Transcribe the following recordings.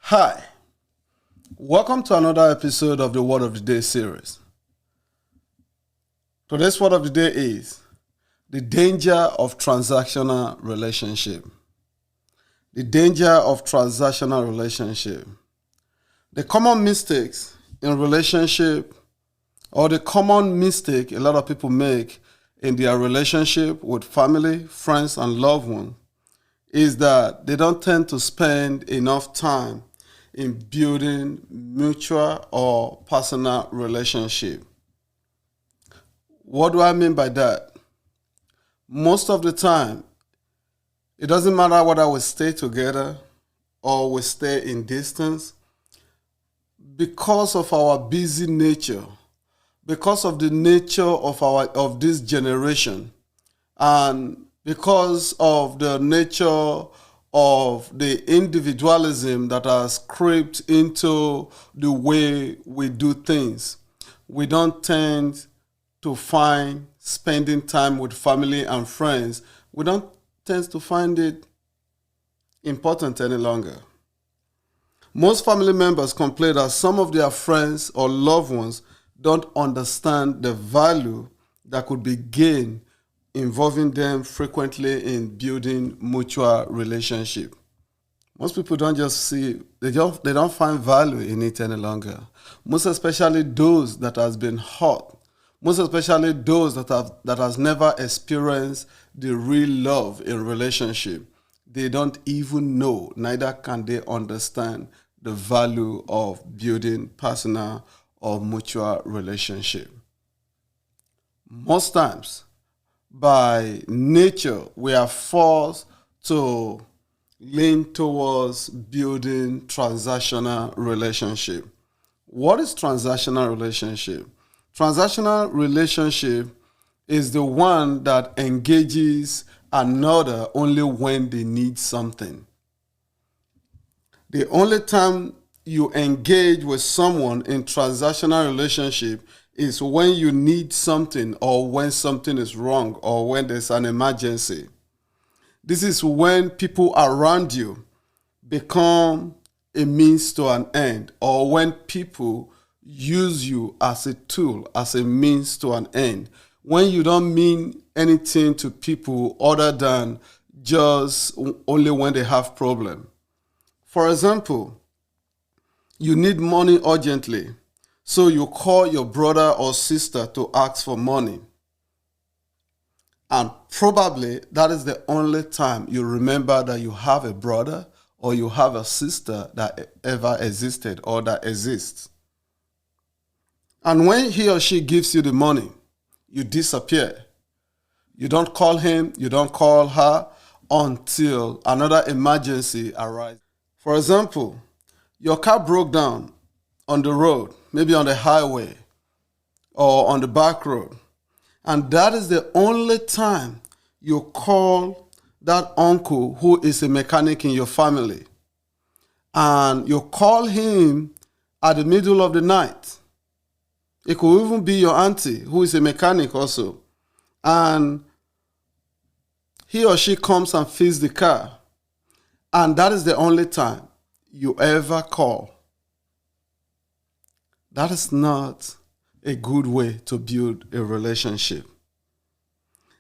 Hi, welcome to another episode of the Word of the Day series. Today's Word of the Day is the danger of transactional relationship. The danger of transactional relationship. The common mistakes in relationship, or the common mistake a lot of people make in their relationship with family, friends, and loved ones is that they don't tend to spend enough time in building mutual or personal relationship. What do I mean by that? Most of the time, it doesn't matter whether we stay together or we stay in distance, because of our busy nature, because of the nature of this generation, and because of the nature of the individualism that has crept into the way we do things, we don't tend to find spending time with family and friends, we don't tend to find it important any longer. Most family members complain that some of their friends or loved ones don't understand the value that could be gained involving them frequently in building mutual relationship. Most people don't just see, they don't find value in it any longer. Most especially those that has been hurt. Most especially those that has never experienced the real love in relationship. They don't even know, neither can they understand the value of building personal or mutual relationship. Most times, by nature, we are forced to lean towards building transactional relationship. What is transactional relationship? Transactional relationship is the one that engages another only when they need something. The only time you engage with someone in transactional relationship is when you need something, or when something is wrong, or when there's an emergency. This is when people around you become a means to an end, or when people use you as a tool, as a means to an end. When you don't mean anything to people other than just only when they have problem. For example, you need money urgently, so you call your brother or sister to ask for money. And probably that is the only time you remember that you have a brother or you have a sister that ever existed or that exists. And when he or she gives you the money, you disappear. You don't call him, you don't call her until another emergency arises. For example, your car broke down on the road, maybe on the highway or on the back road. And that is the only time you call that uncle who is a mechanic in your family. And you call him at the middle of the night. It could even be your auntie who is a mechanic also. And he or she comes and fixes the car. And that is the only time you ever call. That is not a good way to build a relationship.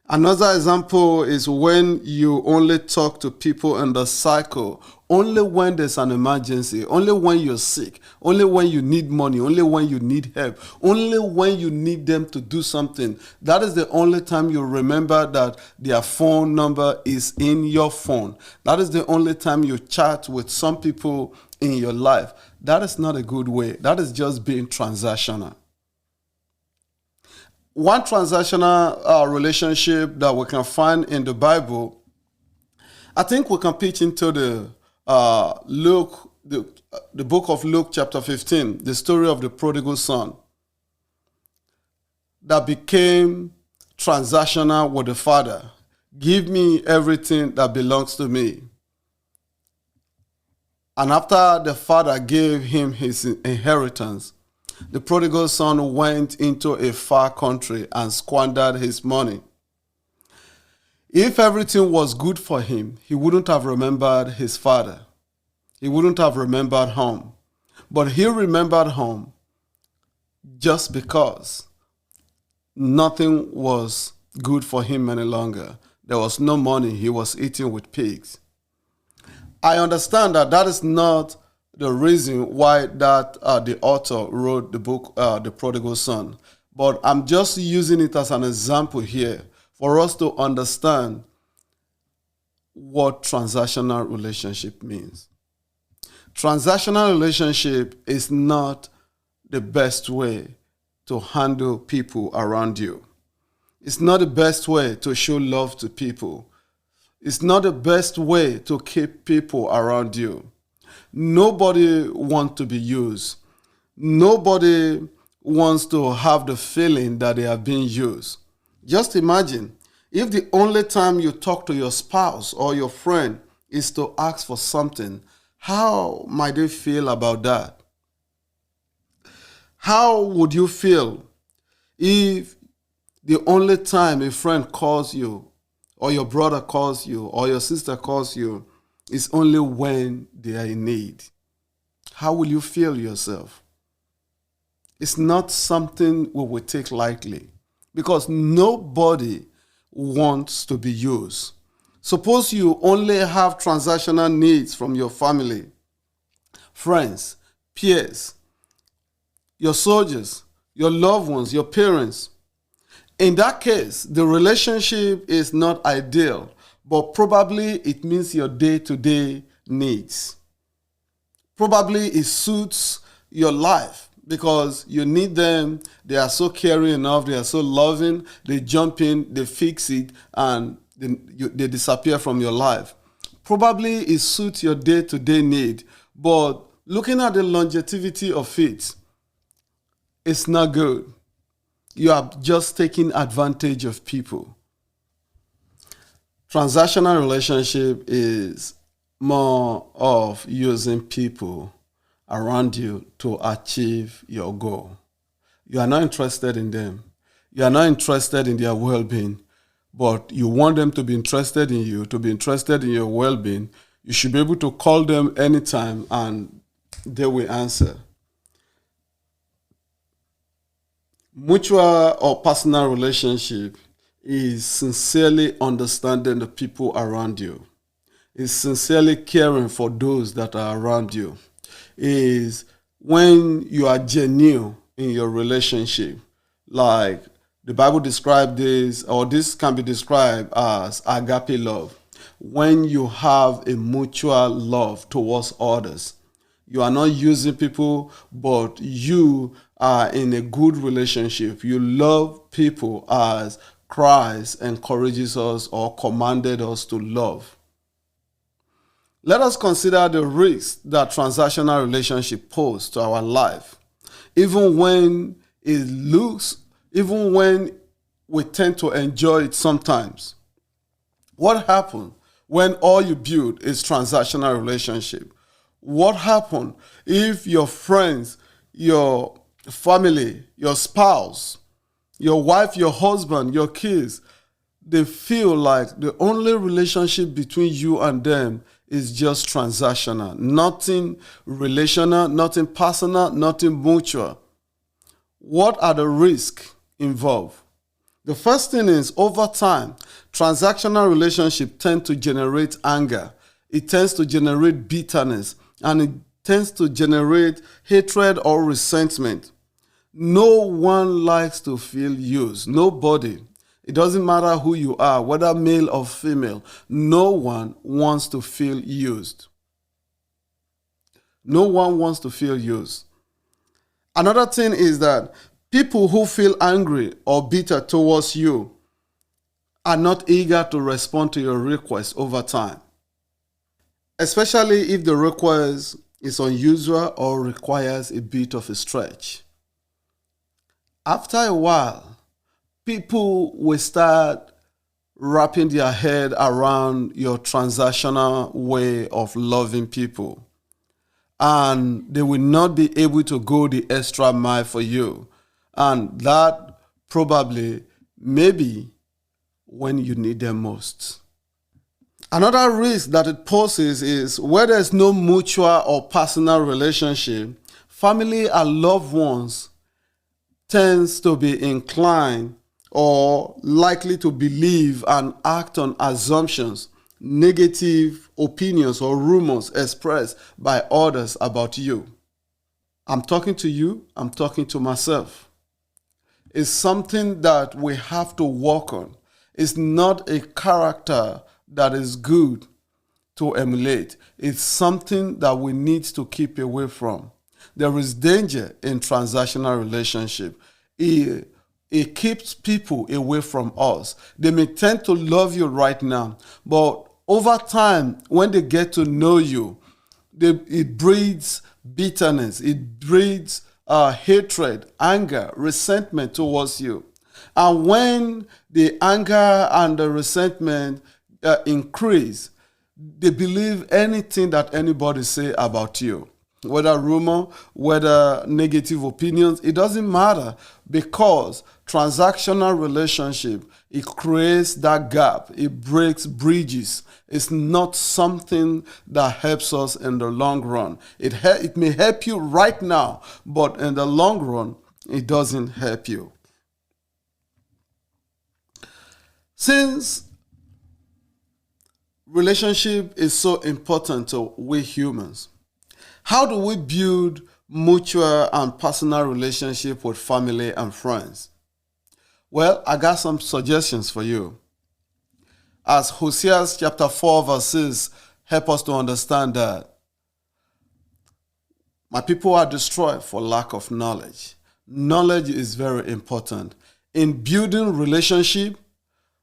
Another example is when you only talk to people in the cycle, only when there's an emergency, only when you're sick, only when you need money, only when you need help, only when you need them to do something. That is the only time you remember that their phone number is in your phone. That is the only time you chat with some people in your life. That is not a good way. That is just being transactional. One transactional relationship that we can find in the Bible, I think we can pitch into the Luke, the book of Luke chapter 15, the story of the prodigal son that became transactional with the father. Give me everything that belongs to me. And after the father gave him his inheritance, the prodigal son went into a far country and squandered his money. If everything was good for him, he wouldn't have remembered his father. He wouldn't have remembered home. But he remembered home just because nothing was good for him any longer. There was no money. He was eating with pigs. I understand that that is not the reason why that the author wrote the book, The Prodigal Son. But I'm just using it as an example here for us to understand what transactional relationship means. Transactional relationship is not the best way to handle people around you. It's not the best way to show love to people. It's not the best way to keep people around you. Nobody wants to be used. Nobody wants to have the feeling that they are being used. Just imagine if the only time you talk to your spouse or your friend is to ask for something, how might they feel about that? How would you feel if the only time a friend calls you, or your brother calls you, or your sister calls you, is only when they are in need? How will you feel yourself? It's not something we will take lightly because nobody wants to be used. Suppose you only have transactional needs from your family, friends, peers, your soldiers, your loved ones, your parents. In that case, the relationship is not ideal, but probably it meets your day-to-day needs. Probably it suits your life because you need them. They are so caring enough. They are so loving. They jump in, they fix it, and they disappear from your life. Probably it suits your day-to-day need, but looking at the longevity of it, it's not good. You are just taking advantage of people. Transactional relationship is more of using people around you to achieve your goal. You are not interested in them. You are not interested in their well-being, but you want them to be interested in you, to be interested in your well-being. You should be able to call them anytime and they will answer. Mutual or personal relationship is sincerely understanding the people around you. Is sincerely caring for those that are around you. Is when you are genuine in your relationship. Like the Bible describes this, or this can be described as agape love. When you have a mutual love towards others. You are not using people, but you are in a good relationship. You love people as Christ encourages us or commanded us to love. Let us consider the risks that transactional relationship pose to our life. Even when even when we tend to enjoy it sometimes. What happens when all you build is transactional relationship? What happens if your friends, your family, your spouse, your wife, your husband, your kids, they feel like the only relationship between you and them is just transactional, nothing relational, nothing personal, nothing mutual? What are the risks involved? The first thing is over time, transactional relationships tend to generate anger. It tends to generate bitterness and it tends to generate hatred or resentment. No one likes to feel used. Nobody. It doesn't matter who you are, whether male or female. No one wants to feel used. No one wants to feel used. Another thing is that people who feel angry or bitter towards you are not eager to respond to your request over time, especially if the request is unusual or requires a bit of a stretch. After a while, people will start wrapping their head around your transactional way of loving people, and they will not be able to go the extra mile for you. And that probably maybe when you need them most. Another risk that it poses is where there is no mutual or personal relationship, family and loved ones tends to be inclined or likely to believe and act on assumptions, negative opinions or rumors expressed by others about you. I'm talking to you, I'm talking to myself. It's something that we have to work on. It's not a character that is good to emulate. It's something that we need to keep away from. There is danger in transactional relationship. It keeps people away from us. They may tend to love you right now, but over time, when they get to know you, it breeds bitterness. It breeds hatred, anger, resentment towards you. And when the anger and the resentment increase, they believe anything that anybody say about you, whether rumor, whether negative opinions. It doesn't matter, because transactional relationship, it creates that gap, it breaks bridges. It's not something that helps us in the long run. It may help you right now, but in the long run, it doesn't help you. Since relationship is so important to we humans, how do we build mutual and personal relationship with family and friends? Well, I got some suggestions for you. As Hosea chapter 4 verses help us to understand that my people are destroyed for lack of knowledge. Knowledge is very important. In building relationship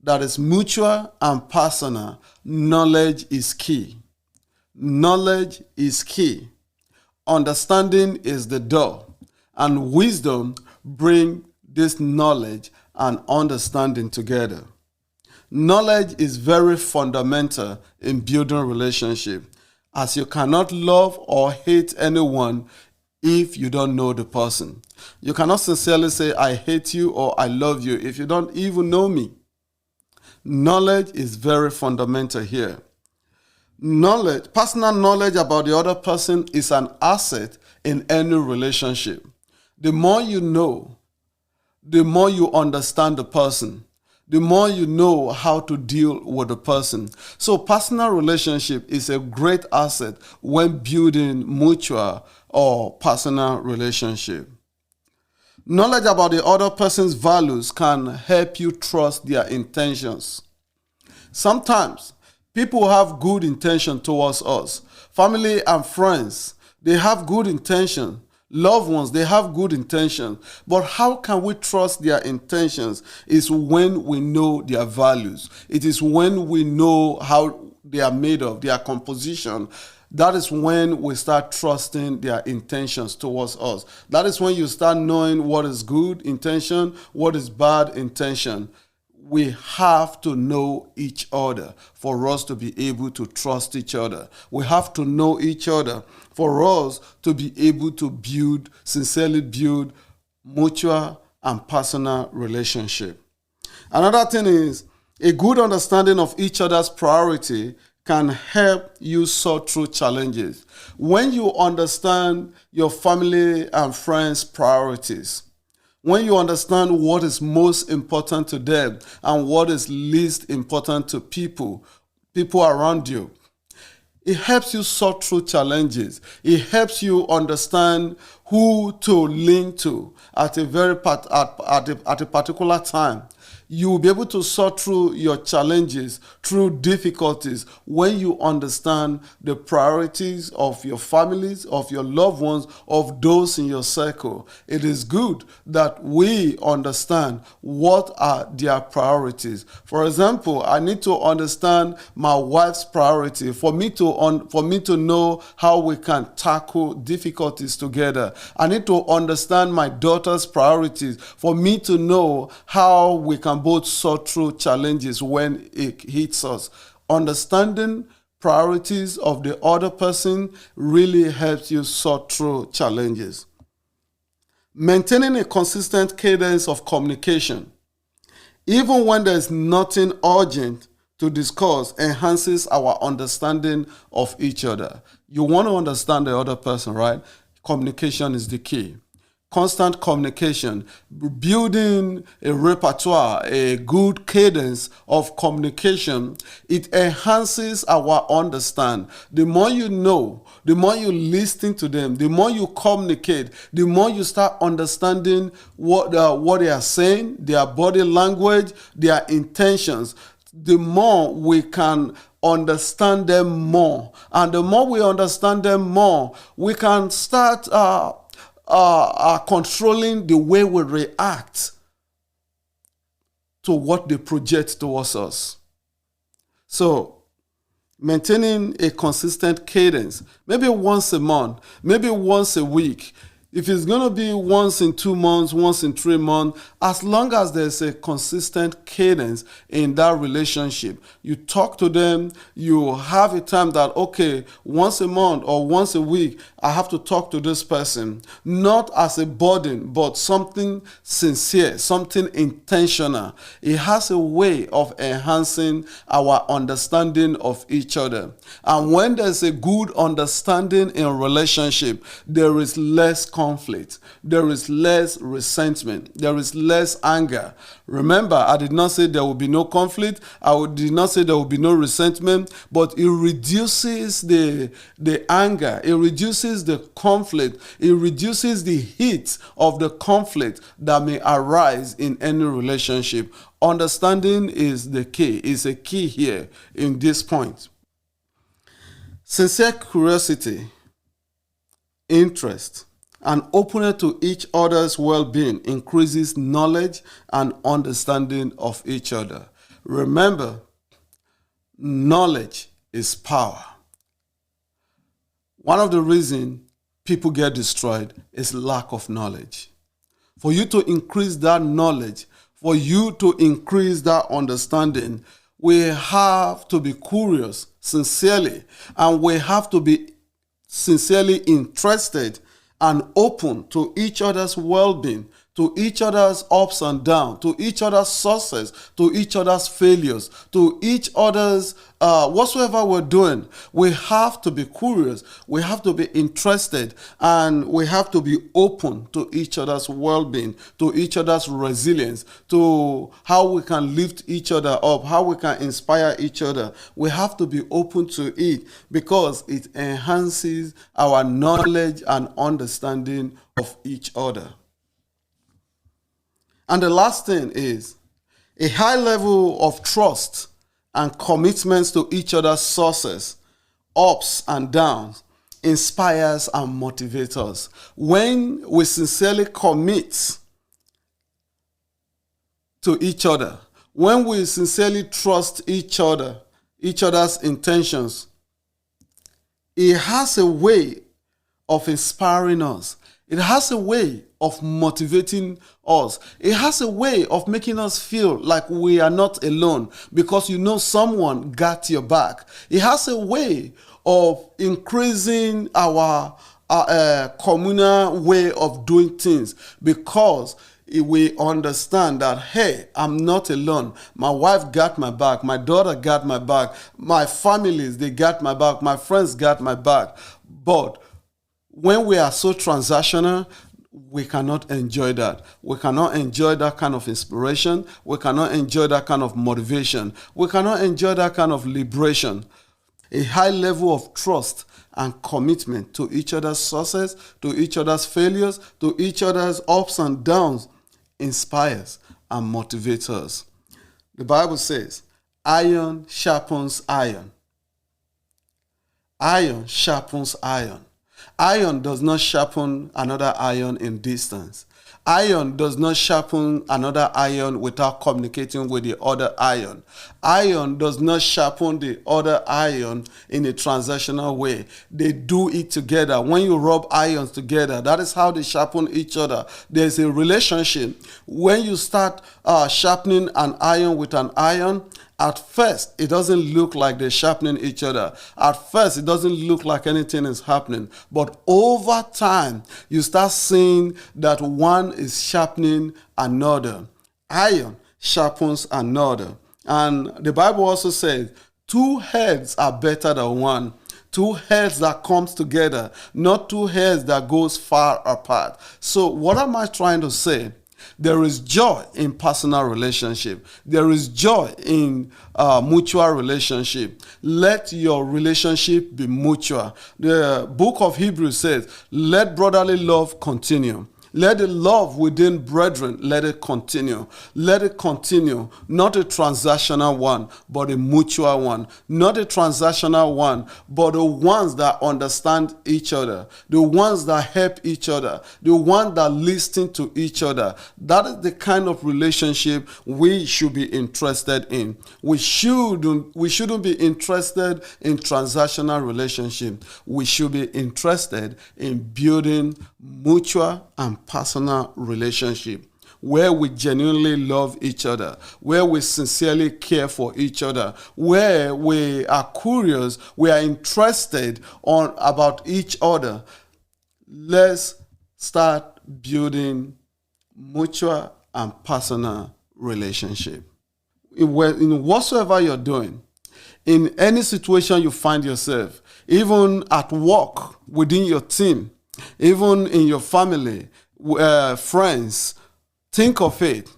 that is mutual and personal, knowledge is key. Knowledge is key. Understanding is the door, and wisdom bring this knowledge and understanding together. Knowledge is very fundamental in building relationship, as you cannot love or hate anyone if you don't know the person. You cannot sincerely say, I hate you or I love you if you don't even know me. Knowledge is very fundamental here. Knowledge, personal knowledge about the other person is an asset in any relationship. The more you know, the more you understand the person, the more you know how to deal with the person. So personal relationship is a great asset when building mutual or personal relationship. Knowledge about the other person's values can help you trust their intentions. Sometimes people have good intention towards us. Family and friends, they have good intention. Loved ones, they have good intentions. But how can we trust their intentions? Is when we know their values. It is when we know how they are made of, their composition. That is when we start trusting their intentions towards us. That is when you start knowing what is good intention, what is bad intention. We have to know each other for us to be able to trust each other. We have to know each other for us to be able to sincerely build mutual and personal relationship. Another thing is a good understanding of each other's priority can help you sort through challenges. When you understand your family and friends' priorities, when you understand what is most important to them and what is least important to people around you, it helps you sort through challenges. It helps you understand who to lean to at a particular time. You will be able to sort through your challenges, through difficulties, when you understand the priorities of your families, of your loved ones, of those in your circle. It is good that we understand what are their priorities. For example, I need to understand my wife's priority for me to know how we can tackle difficulties together. I need to understand my daughter's priorities for me to know how we can both sort through challenges when it hits us. Understanding priorities of the other person really helps you sort through challenges. Maintaining a consistent cadence of communication. Even when there's nothing urgent to discuss enhances our understanding of each other. You want to understand the other person, right? Communication is the key. Constant communication, building a repertoire, a good cadence of communication, it enhances our understand. The more you know, the more you listen to them, the more you communicate, the more you start understanding what they are saying, their body language, their intentions, the more we can understand them more. And the more we understand them more, we can start controlling the way we react to what they project towards us. So, maintaining a consistent cadence, maybe once a month, maybe once a week. If it's going to be once in 2 months, once in 3 months, as long as there's a consistent cadence in that relationship, you talk to them, you have a time that, okay, once a month or once a week, I have to talk to this person, not as a burden, but something sincere, something intentional. It has a way of enhancing our understanding of each other. And when there's a good understanding in a relationship, there is less conflict, there is less resentment, there is less anger. Remember, I did not say there will be no conflict, did not say there will be no resentment, but it reduces the anger, it reduces the conflict, it reduces the heat of the conflict that may arise in any relationship. Understanding is the key, is a key here in this point. Sincere curiosity, interest, and openness to each other's well-being increases knowledge and understanding of each other. Remember, knowledge is power. One of the reasons people get destroyed is lack of knowledge. For you to increase that knowledge, for you to increase that understanding, we have to be curious sincerely, and we have to be sincerely interested and open to each other's well-being, to each other's ups and downs, to each other's success, to each other's failures, to each other's whatsoever we're doing. We have to be curious, we have to be interested, and we have to be open to each other's well-being, to each other's resilience, to how we can lift each other up, how we can inspire each other. We have to be open to it because it enhances our knowledge and understanding of each other. And the last thing is a high level of trust and commitments to each other's success, ups and downs, inspires and motivates us. When we sincerely commit to each other, when we sincerely trust each other, each other's intentions, it has a way of inspiring us. It has a way of motivating us. It has a way of making us feel like we are not alone because you know someone got your back. It has a way of increasing our communal way of doing things because we understand that, hey, I'm not alone. My wife got my back. My daughter got my back. My families, they got my back. My friends got my back. But when we are so transactional, we cannot enjoy that. We cannot enjoy that kind of inspiration. We cannot enjoy that kind of motivation. We cannot enjoy that kind of liberation. A high level of trust and commitment to each other's success, to each other's failures, to each other's ups and downs inspires and motivates us. The Bible says, iron sharpens iron. Iron sharpens iron. Iron does not sharpen another iron in distance. Iron does not sharpen another iron without communicating with the other iron. Iron does not sharpen the other iron in a transactional way. They do it together. When you rub irons together, that is how they sharpen each other. There's a relationship. When you start sharpening an iron with an iron, at first, it doesn't look like they're sharpening each other. At first, it doesn't look like anything is happening. But over time, you start seeing that one is sharpening another. Iron sharpens another. And the Bible also says, two heads are better than one. Two heads that comes together, not two heads that goes far apart. So what am I trying to say? There is joy in personal relationship. There is joy in mutual relationship. Let your relationship be mutual. The book of Hebrews says, let brotherly love continue. Let the love within brethren, let it continue. Let it continue. Not a transactional one, but a mutual one. Not a transactional one, but the ones that understand each other. The ones that help each other. The ones that listen to each other. That is the kind of relationship we should be interested in. We shouldn't be interested in transactional relationship. We should be interested in building mutual and personal relationship where we genuinely love each other, where we sincerely care for each other, where we are curious, we are interested about each other. Let's start building mutual and personal relationship. In whatsoever you're doing, in any situation you find yourself, even at work, within your team, even in your family, friends, think of it.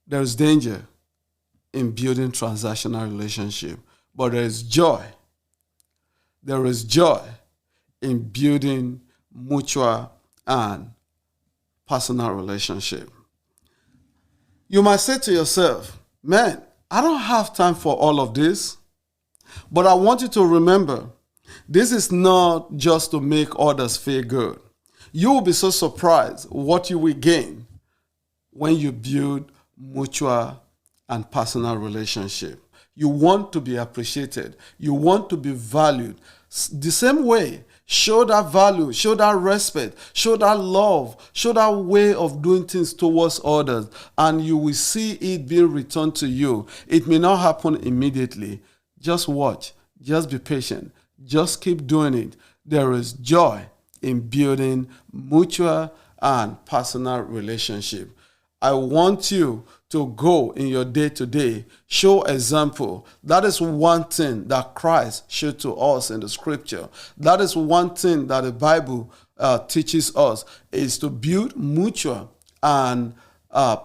There is danger in building transactional relationship, but there is joy. There is joy in building mutual and personal relationship. You might say to yourself, man, I don't have time for all of this, but I want you to remember, this is not just to make others feel good. You will be so surprised what you will gain when you build mutual and personal relationship. You want to be appreciated. You want to be valued. The same way, show that value, show that respect, show that love, show that way of doing things towards others, and you will see it being returned to you. It may not happen immediately. Just watch. Just be patient. Just keep doing it. There is joy in building mutual and personal relationship. I want you to go in your day-to-day, show example. That is one thing that Christ showed to us in the scripture. That is one thing that the Bible teaches us, is to build mutual and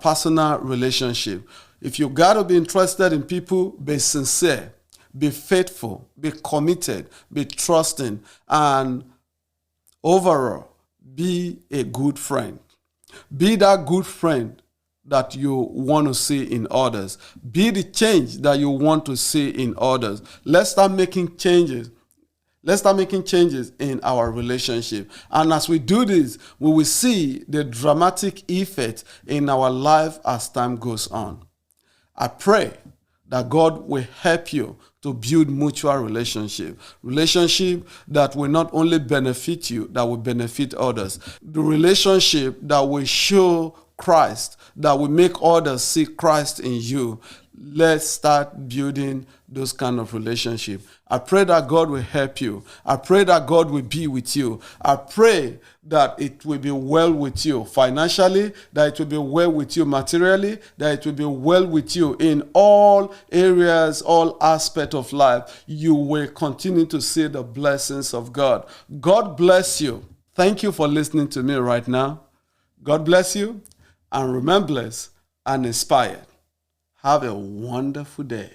personal relationship. If you got to be interested in people, be sincere. Be faithful, be committed, be trusting, and overall, be a good friend. Be that good friend that you want to see in others. Be the change that you want to see in others. Let's start making changes. Let's start making changes in our relationship. And as we do this, we will see the dramatic effect in our life as time goes on. I pray that God will help you to build mutual relationship that will not only benefit you, that will benefit others. The relationship that will show Christ, that will make others see Christ in you. Let's start building those kind of relationship. I pray that God will help you. I pray that God will be with you. I pray that it will be well with you financially, that it will be well with you materially, that it will be well with you in all areas, all aspects of life. You will continue to see the blessings of God. God bless you. Thank you for listening to me right now. God bless you, and remain blessed and inspired. Have a wonderful day.